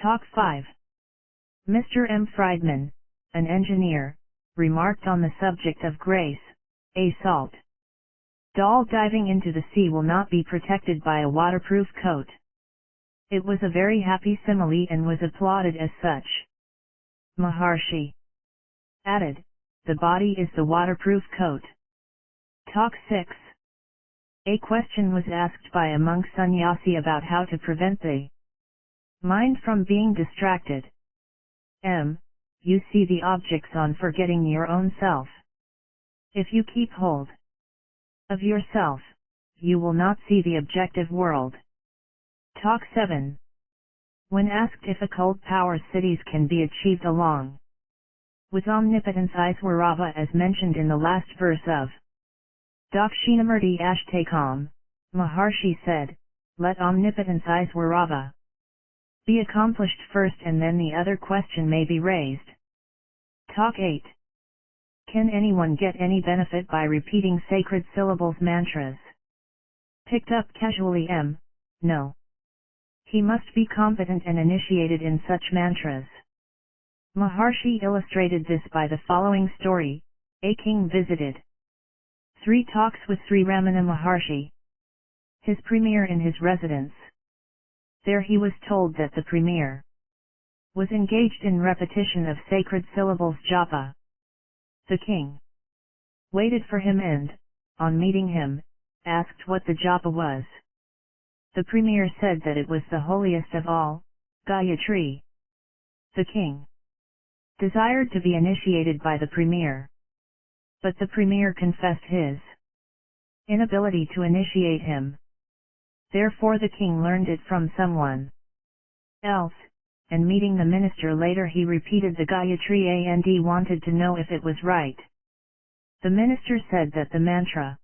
Talk 5. Mr. M. Frydman, an engineer, remarked on the subject of grace, a salt doll diving into the sea will not be protected by a waterproof coat. It was a very happy simile and was applauded as such. Maharshi added, the body is the waterproof coat. Talk 6. A question was asked by a monk sannyasi about how to prevent the mind from being distracted. You see the objects on forgetting your own self. If you keep hold of yourself, you will not see the objective world. Talk 7. When asked if occult power cities can be achieved along with omnipotence Iswarava as mentioned in the last verse of Dakshinamurti Ashtakam, Maharshi said, let omnipotence Iswarava be accomplished first and then the other question may be raised. Talk 8. Can anyone get any benefit by repeating sacred syllables mantras? Picked up casually No. He must be competent and initiated in such mantras. Maharshi illustrated this by the following story. A king visited 3 talks with Sri Ramana Maharshi, his premier in his residence. There he was told that the premier was engaged in repetition of sacred syllables japa. The king waited for him and, on meeting him, asked what the japa was. The premier said that it was the holiest of all, Gayatri. The king desired to be initiated by the premier, but the premier confessed his inability to initiate him. Therefore the king learned it from someone else, and meeting the minister later he repeated the Gayatri and wanted to know if it was right. The minister said that the mantra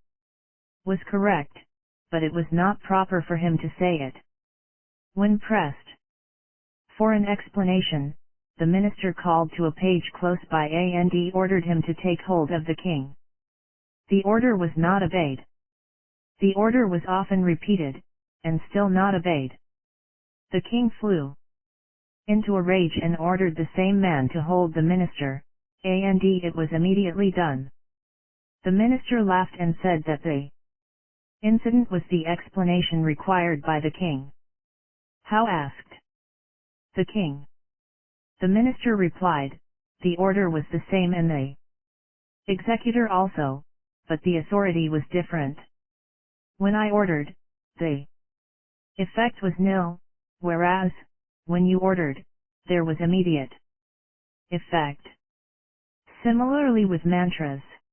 was correct, but it was not proper for him to say it. When pressed for an explanation, the minister called to a page close by and ordered him to take hold of the king. The order was not obeyed. The order was often repeated, and still not obeyed. The king flew into a rage and ordered the same man to hold the minister, and it was immediately done. The minister laughed and said that the incident was the explanation required by the king. How asked the king? The minister replied, the order was the same and the executor also, but the authority was different. When I ordered, the effect was nil, whereas, when you ordered, there was immediate effect. Similarly with mantras.